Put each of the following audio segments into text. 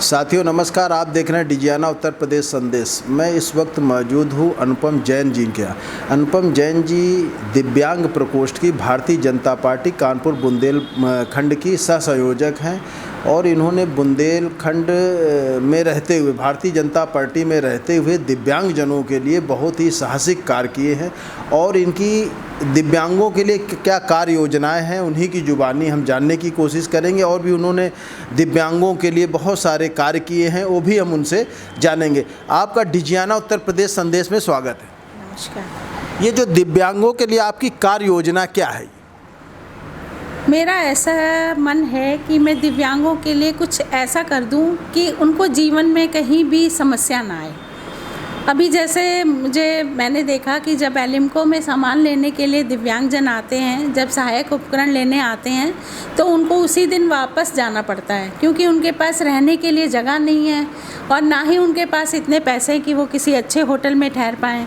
साथियों नमस्कार, आप देख रहे हैं डिजियाना उत्तर प्रदेश संदेश। मैं इस वक्त मौजूद हूँ अनुपम जैन जी के यहाँ। अनुपम जैन जी दिव्यांग प्रकोष्ठ की भारतीय जनता पार्टी कानपुर बुंदेलखंड की सह संयोजक हैं और इन्होंने बुंदेलखंड में रहते हुए, भारतीय जनता पार्टी में रहते हुए दिव्यांगजनों के लिए बहुत ही साहसिक कार्य किए हैं और इनकी दिव्यांगों के लिए क्या कार्य योजनाएं हैं उन्हीं की जुबानी हम जानने की कोशिश करेंगे। और भी उन्होंने दिव्यांगों के लिए बहुत सारे कार्य किए हैं, वो भी हम उनसे जानेंगे। आपका डिजियाना उत्तर प्रदेश संदेश में स्वागत है। नमस्कार। ये जो दिव्यांगों के लिए आपकी कार्य योजना क्या है? मेरा ऐसा मन है कि मैं दिव्यांगों के लिए कुछ ऐसा कर दूं कि उनको जीवन में कहीं भी समस्या ना आए। अभी जैसे मैंने देखा कि जब एलिम्को में सामान लेने के लिए दिव्यांगजन आते हैं, जब सहायक उपकरण लेने आते हैं तो उनको उसी दिन वापस जाना पड़ता है, क्योंकि उनके पास रहने के लिए जगह नहीं है और ना ही उनके पास इतने पैसे कि वो किसी अच्छे होटल में ठहर पाएँ।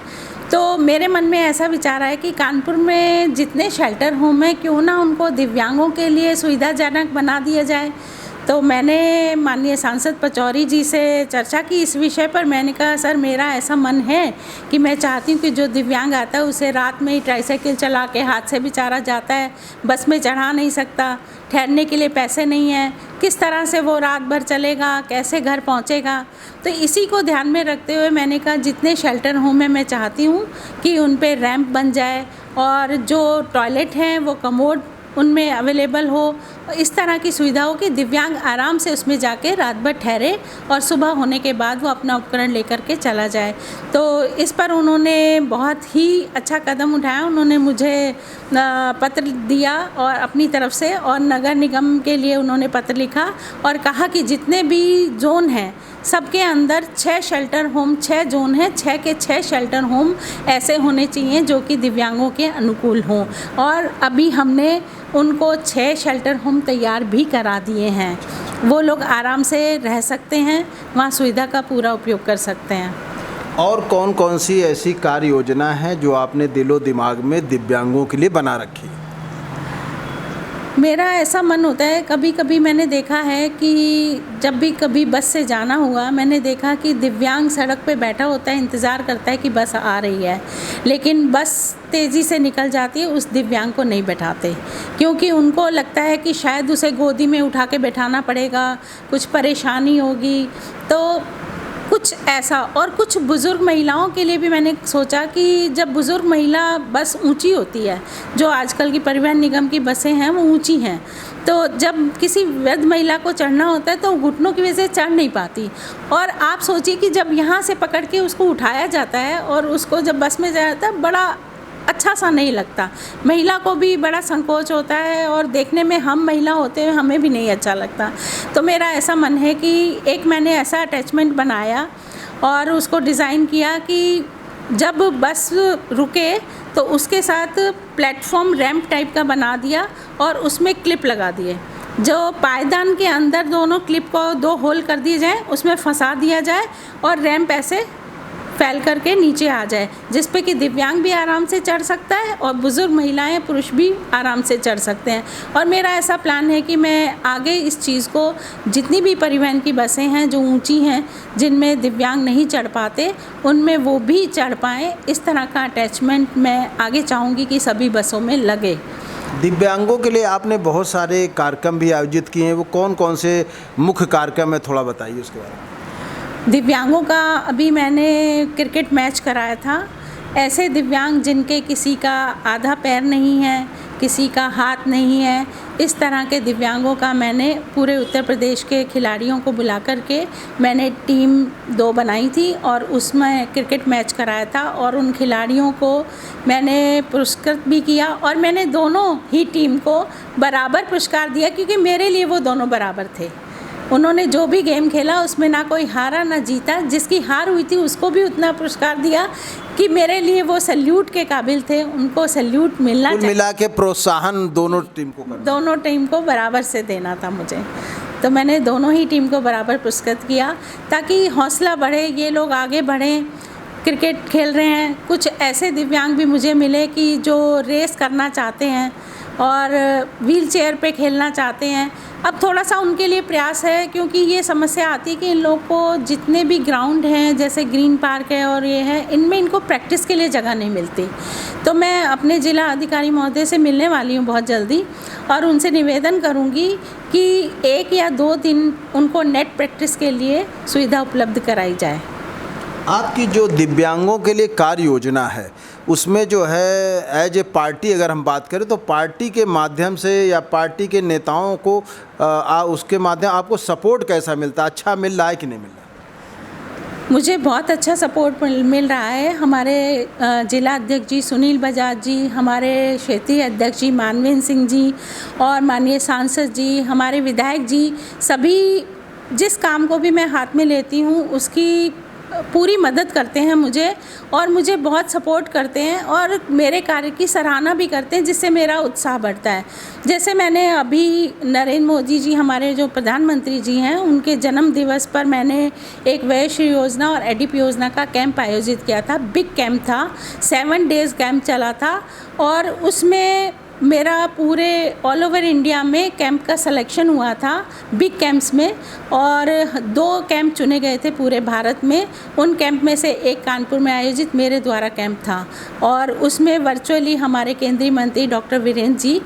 तो मेरे मन में ऐसा विचार है कि कानपुर में जितने शेल्टर होम हैं, क्यों ना उनको दिव्यांगों के लिए सुविधाजनक बना दिया जाए। तो मैंने माननीय सांसद पचौरी जी से चर्चा की इस विषय पर। मैंने कहा सर, मेरा ऐसा मन है कि मैं चाहती हूँ कि जो दिव्यांग आता है उसे रात में ही ट्राईसाइकिल चला के, हाथ से बेचारा जाता है, बस में चढ़ा नहीं सकता, ठहरने के लिए पैसे नहीं हैं, किस तरह से वो रात भर चलेगा, कैसे घर पहुंचेगा। तो इसी को ध्यान में रखते हुए मैंने कहा जितने शेल्टर होम हैं मैं चाहती हूँ कि उन पे रैंप बन जाए और जो टॉयलेट हैं वो कमोड उनमें अवेलेबल हो। इस तरह की सुविधा हो कि दिव्यांग आराम से उसमें जाके रात भर ठहरे और सुबह होने के बाद वो अपना उपकरण लेकर के चला जाए। तो इस पर उन्होंने बहुत ही अच्छा कदम उठाया। उन्होंने मुझे पत्र दिया और अपनी तरफ से, और नगर निगम के लिए उन्होंने पत्र लिखा और कहा कि जितने भी जोन हैं सबके अंदर 6 शेल्टर होम, 6 जोन हैं, 6 के 6 शेल्टर होम ऐसे होने चाहिए जो कि दिव्यांगों के अनुकूल हों। और अभी हमने उनको 6 शेल्टर होम तैयार भी करा दिए हैं। वो लोग आराम से रह सकते हैं, वहाँ सुविधा का पूरा उपयोग कर सकते हैं। और कौन कौन सी ऐसी कार्य योजना है जो आपने दिलो दिमाग में दिव्यांगों के लिए बना रखी? मेरा ऐसा मन होता है, कभी कभी मैंने देखा है कि जब भी कभी बस से जाना हुआ, मैंने देखा कि दिव्यांग सड़क पे बैठा होता है, इंतज़ार करता है कि बस आ रही है, लेकिन बस तेज़ी से निकल जाती है, उस दिव्यांग को नहीं बैठाते, क्योंकि उनको लगता है कि शायद उसे गोदी में उठा के बैठाना पड़ेगा, कुछ परेशानी होगी। तो कुछ ऐसा, और कुछ बुज़ुर्ग महिलाओं के लिए भी मैंने सोचा कि जब बुज़ुर्ग महिला बस ऊंची होती है, जो आजकल की परिवहन निगम की बसें हैं वो ऊंची हैं, तो जब किसी वृद्ध महिला को चढ़ना होता है तो घुटनों की वजह से चढ़ नहीं पाती। और आप सोचिए कि जब यहाँ से पकड़ के उसको उठाया जाता है और उसको जब बस में जाता है, बड़ा अच्छा सा नहीं लगता, महिला को भी बड़ा संकोच होता है और देखने में हम महिला होते हुए हमें भी नहीं अच्छा लगता। तो मेरा ऐसा मन है कि एक मैंने ऐसा अटैचमेंट बनाया और उसको डिज़ाइन किया कि जब बस रुके तो उसके साथ प्लेटफॉर्म रैंप टाइप का बना दिया और उसमें क्लिप लगा दिए, जो पायदान के अंदर दोनों क्लिप को 2 होल कर दिए जाए, उसमें फंसा दिया जाए और रैंप ऐसे फैल करके नीचे आ जाए, जिस पे कि दिव्यांग भी आराम से चढ़ सकता है और बुज़ुर्ग महिलाएं, पुरुष भी आराम से चढ़ सकते हैं। और मेरा ऐसा प्लान है कि मैं आगे इस चीज़ को, जितनी भी परिवहन की बसें हैं जो ऊंची हैं, जिनमें दिव्यांग नहीं चढ़ पाते, उनमें वो भी चढ़ पाएँ। इस तरह का अटैचमेंट मैं आगे चाहूँगी कि सभी बसों में लगे। दिव्यांगों के लिए आपने बहुत सारे कार्यक्रम भी आयोजित किए हैं, वो कौन कौन से मुख्य कार्यक्रम है, थोड़ा बताइए उसके बारे में। दिव्यांगों का अभी मैंने क्रिकेट मैच कराया था। ऐसे दिव्यांग जिनके किसी का आधा पैर नहीं है, किसी का हाथ नहीं है, इस तरह के दिव्यांगों का मैंने पूरे उत्तर प्रदेश के खिलाड़ियों को बुला कर के मैंने टीम 2 बनाई थी और उसमें क्रिकेट मैच कराया था और उन खिलाड़ियों को मैंने पुरस्कृत भी किया और मैंने दोनों ही टीम को बराबर पुरस्कार दिया, क्योंकि मेरे लिए वो दोनों बराबर थे। उन्होंने जो भी गेम खेला उसमें ना कोई हारा ना जीता, जिसकी हार हुई थी उसको भी उतना पुरस्कार दिया कि मेरे लिए वो सैल्यूट के काबिल थे, उनको सैल्यूट मिलना चाहिए। मिला के प्रोत्साहन दोनों टीम को बराबर से देना था मुझे, तो मैंने दोनों ही टीम को बराबर पुरस्कृत किया ताकि हौसला बढ़े, ये लोग आगे बढ़ें, क्रिकेट खेल रहे हैं। कुछ ऐसे दिव्यांग भी मुझे मिले कि जो रेस करना चाहते हैं, और व्हील चेयर पे खेलना चाहते हैं। अब थोड़ा सा उनके लिए प्रयास है, क्योंकि ये समस्या आती है कि इन लोग को जितने भी ग्राउंड हैं, जैसे ग्रीन पार्क है और ये है, इनमें इनको प्रैक्टिस के लिए जगह नहीं मिलती। तो मैं अपने जिला अधिकारी महोदय से मिलने वाली हूँ बहुत जल्दी, और उनसे निवेदन करूँगी कि 1 या 2 दिन उनको नेट प्रैक्टिस के लिए सुविधा उपलब्ध कराई जाए। आपकी जो दिव्यांगों के लिए कार्य योजना है, उसमें जो है एज ए पार्टी अगर हम बात करें तो पार्टी के माध्यम से या पार्टी के नेताओं को उसके माध्यम आपको सपोर्ट कैसा मिलता है? अच्छा मिल रहा है कि नहीं मिल रहा? मुझे बहुत अच्छा सपोर्ट मिल रहा है। हमारे जिला अध्यक्ष जी सुनील बजाज जी, हमारे क्षेत्रीय अध्यक्ष जी मानवेंद्र सिंह जी और माननीय सांसद जी, हमारे विधायक जी, सभी जिस काम को भी मैं हाथ में लेती हूँ उसकी पूरी मदद करते हैं मुझे, और मुझे बहुत सपोर्ट करते हैं और मेरे कार्य की सराहना भी करते हैं, जिससे मेरा उत्साह बढ़ता है। जैसे मैंने अभी नरेंद्र मोदी जी, हमारे जो प्रधानमंत्री जी हैं, उनके जन्म दिवस पर मैंने एक वयश्री योजना और एडिप योजना का कैंप आयोजित किया था। बिग कैंप था, 7 डेज़ कैंप चला था, और उसमें मेरा पूरे ऑल ओवर इंडिया में कैंप का सिलेक्शन हुआ था बिग कैंप्स में, और 2 कैंप चुने गए थे पूरे भारत में। उन कैंप में से एक कानपुर में आयोजित मेरे द्वारा कैंप था, और उसमें वर्चुअली हमारे केंद्रीय मंत्री डॉक्टर वीरेंद्र जी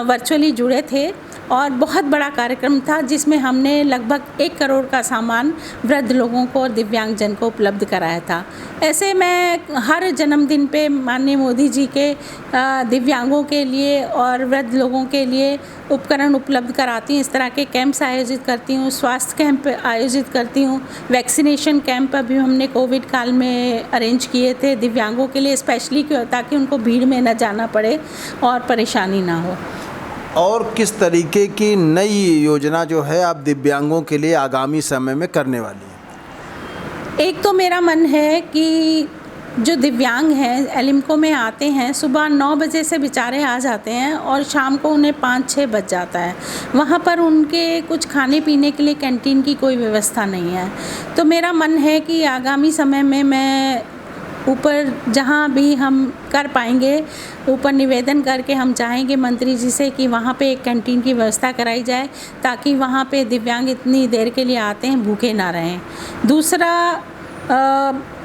वर्चुअली जुड़े थे, और बहुत बड़ा कार्यक्रम था जिसमें हमने लगभग 1 करोड़ का सामान वृद्ध लोगों को और दिव्यांगजन को उपलब्ध कराया था। ऐसे मैं हर जन्मदिन पे माननीय मोदी जी के दिव्यांगों के लिए और वृद्ध लोगों के लिए उपकरण उपलब्ध कराती हूँ। इस तरह के कैंप्स आयोजित करती हूँ, स्वास्थ्य कैंप आयोजित करती हूँ, वैक्सीनेशन कैंप अभी हमने कोविड काल में अरेंज किए थे दिव्यांगों के लिए स्पेशली, क्यों, ताकि उनको भीड़ में न जाना पड़े और परेशानी ना हो। और किस तरीके की नई योजना जो है आप दिव्यांगों के लिए आगामी समय में करने वाली हैं? एक तो मेरा मन है कि जो दिव्यांग हैं एलिम्को में आते हैं, सुबह 9 बजे से बेचारे आ जाते हैं और शाम को उन्हें 5-6 बज जाता है। वहाँ पर उनके कुछ खाने पीने के लिए कैंटीन की कोई व्यवस्था नहीं है। तो मेरा मन है कि आगामी समय में मैं ऊपर जहाँ भी हम कर पाएंगे, ऊपर निवेदन करके हम चाहेंगे मंत्री जी से कि वहाँ पे एक कैंटीन की व्यवस्था कराई जाए, ताकि वहाँ पे दिव्यांग इतनी देर के लिए आते हैं भूखे ना रहें। दूसरा,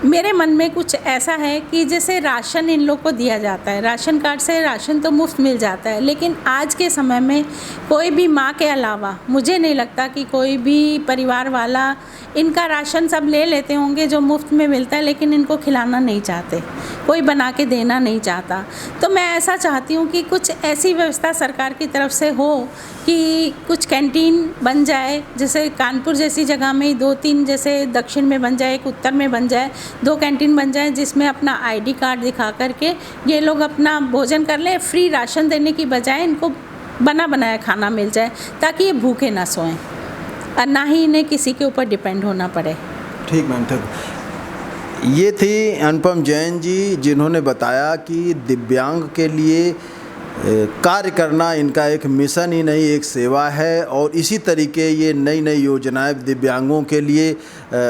मेरे मन में कुछ ऐसा है कि जैसे राशन इन लोग को दिया जाता है, राशन कार्ड से राशन तो मुफ्त मिल जाता है, लेकिन आज के समय में कोई भी माँ के अलावा मुझे नहीं लगता कि कोई भी परिवार वाला इनका राशन सब ले लेते होंगे जो मुफ्त में मिलता है, लेकिन इनको खिलाना नहीं चाहते, कोई बना के देना नहीं चाहता। तो मैं ऐसा चाहती हूँ कि कुछ ऐसी व्यवस्था सरकार की तरफ से हो कि कुछ कैंटीन बन जाए, जैसे कानपुर जैसी जगह में 2-3, जैसे दक्षिण में बन जाए, एक उत्तर में बन जाए, 2 कैंटीन बन जाए, जिसमें अपना आईडी कार्ड दिखा करके ये लोग अपना भोजन कर ले। फ्री राशन देने की बजाय इनको बना बनाया खाना मिल जाए, ताकि ये भूखे ना सोएं और ना ही इन्हें किसी के ऊपर डिपेंड होना पड़े। ठीक मैम, ठीक। ये थी अनुपम जैन जी, जिन्होंने बताया कि दिव्यांग के लिए कार्य करना इनका एक मिशन ही नहीं, एक सेवा है, और इसी तरीके ये नई नई योजनाएं दिव्यांगों के लिए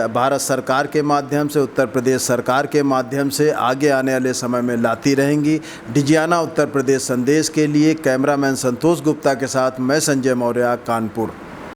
भारत सरकार के माध्यम से, उत्तर प्रदेश सरकार के माध्यम से आगे आने वाले समय में लाती रहेंगी। डिजियाना उत्तर प्रदेश संदेश के लिए कैमरामैन संतोष गुप्ता के साथ मैं संजय मौर्य, कानपुर।